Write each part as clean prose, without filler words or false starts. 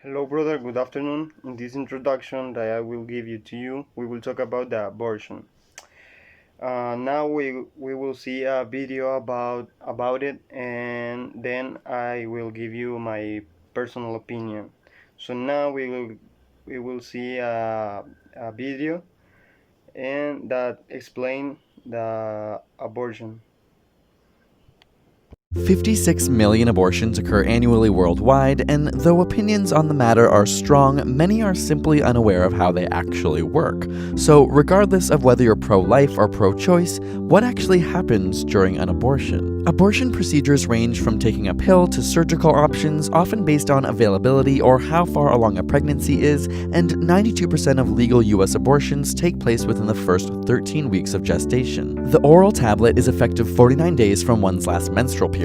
Hello, brother. Good afternoon. In this introduction that I will give to you, we will talk about the abortion. Now we will see a video about it, and then I will give you my personal opinion. So now we will see a video and that explain the abortion. 56 million abortions occur annually worldwide, and though opinions on the matter are strong, many are simply unaware of how they actually work. So, regardless of whether you're pro life or pro choice, what actually happens during an abortion? Abortion procedures range from taking a pill to surgical options, often based on availability or how far along a pregnancy is, and 92% of legal US abortions take place within the first 13 weeks of gestation. The oral tablet is effective 49 days from one's last menstrual period.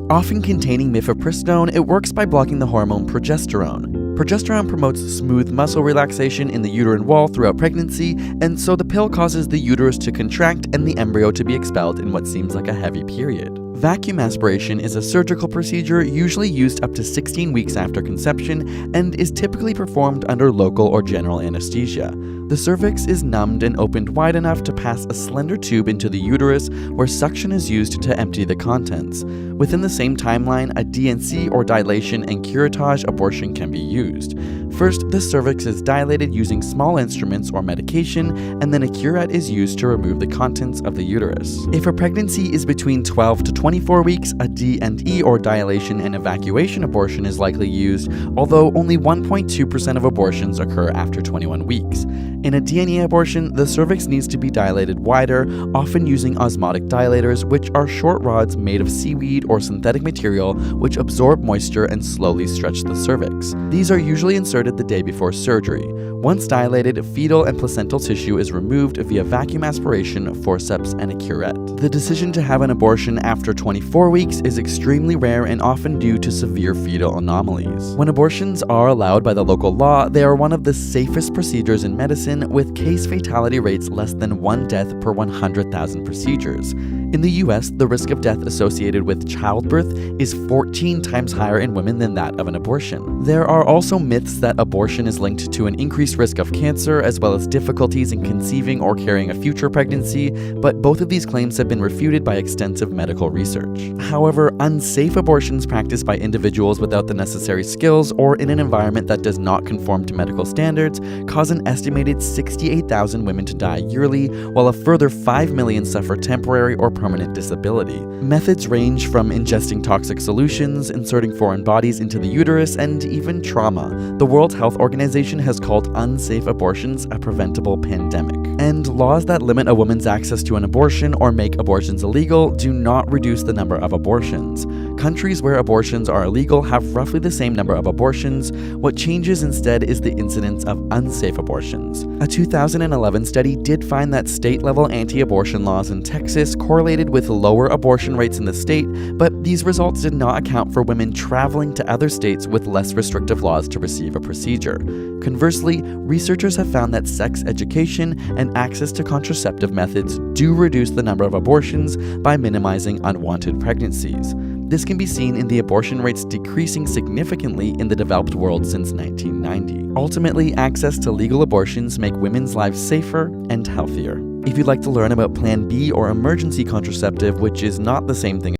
Often containing mifepristone, it works by blocking the hormone progesterone. Progesterone promotes smooth muscle relaxation in the uterine wall throughout pregnancy, and so the pill causes the uterus to contract and the embryo to be expelled in what seems like a heavy period. Vacuum aspiration is a surgical procedure usually used up to 16 weeks after conception and is typically performed under local or general anesthesia. The cervix is numbed and opened wide enough to pass a slender tube into the uterus where suction is used to empty the contents. Within the same timeline, a DNC or dilation and curettage abortion can be used. First, the cervix is dilated using small instruments or medication, and then a curette is used to remove the contents of the uterus. If a pregnancy is between 12 to 24 weeks, a D&E or dilation and evacuation abortion is likely used, although only 1.2% of abortions occur after 21 weeks. In a D&E abortion, the cervix needs to be dilated wider, often using osmotic dilators, which are short rods made of seaweed or synthetic material which absorb moisture and slowly stretch the cervix. These are usually inserted the day before surgery. Once dilated, fetal and placental tissue is removed via vacuum aspiration, forceps, and a curette. The decision to have an abortion after 24 weeks is extremely rare and often due to severe fetal anomalies. When abortions are allowed by the local law, they are one of the safest procedures in medicine, with case fatality rates less than 1 death per 100,000 procedures. In the US, the risk of death associated with childbirth is 14 times higher in women than that of an abortion. There are also myths that abortion is linked to an increased risk of cancer as well as difficulties in conceiving or carrying a future pregnancy, but both of these claims have been refuted by extensive medical research. However, unsafe abortions practiced by individuals without the necessary skills or in an environment that does not conform to medical standards cause an estimated 68,000 women to die yearly, while a further 5 million suffer temporary or permanent disability. Methods range from ingesting toxic solutions, inserting foreign bodies into the uterus, and even trauma. The World Health Organization has called unsafe abortions a preventable pandemic. And laws that limit a woman's access to an abortion or make abortions illegal do not reduce the number of abortions. Countries where abortions are illegal have roughly the same number of abortions. What changes instead is the incidence of unsafe abortions. A 2011 study did find that state-level anti-abortion laws in Texas correlated with lower abortion rates in the state, but these results did not account for women traveling to other states with less restrictive laws to receive a procedure. Conversely, researchers have found that sex education and access to contraceptive methods do reduce the number of abortions by minimizing unwanted pregnancies. This can be seen in the abortion rates decreasing significantly in the developed world since 1990. Ultimately, access to legal abortions make women's lives safer and healthier. If you'd like to learn about Plan B or emergency contraceptive, which is not the same thing.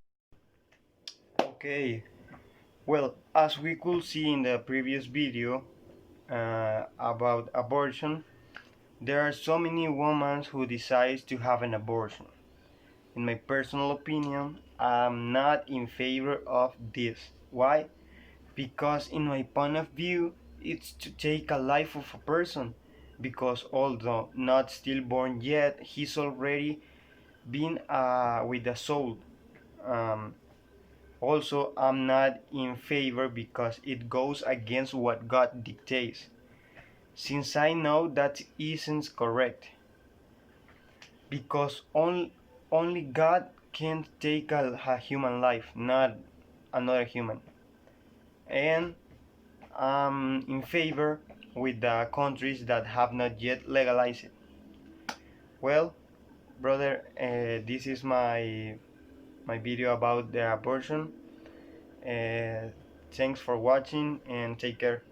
Okay. Well, as we could see in the previous video about abortion, there are so many women who decide to have an abortion. In my personal opinion, I'm not in favor of this. Why? Because in my point of view, it's to take a life of a person. Because although not still born yet, he's already been with a soul. Um, Also, I'm not in favor because it goes against what God dictates. Since I know that isn't correct, because only God can take a human life, not another human. And I'm in favor with the countries that have not yet legalized it. Well, brother, this is my video about the abortion. Uh, Thanks for watching and take care.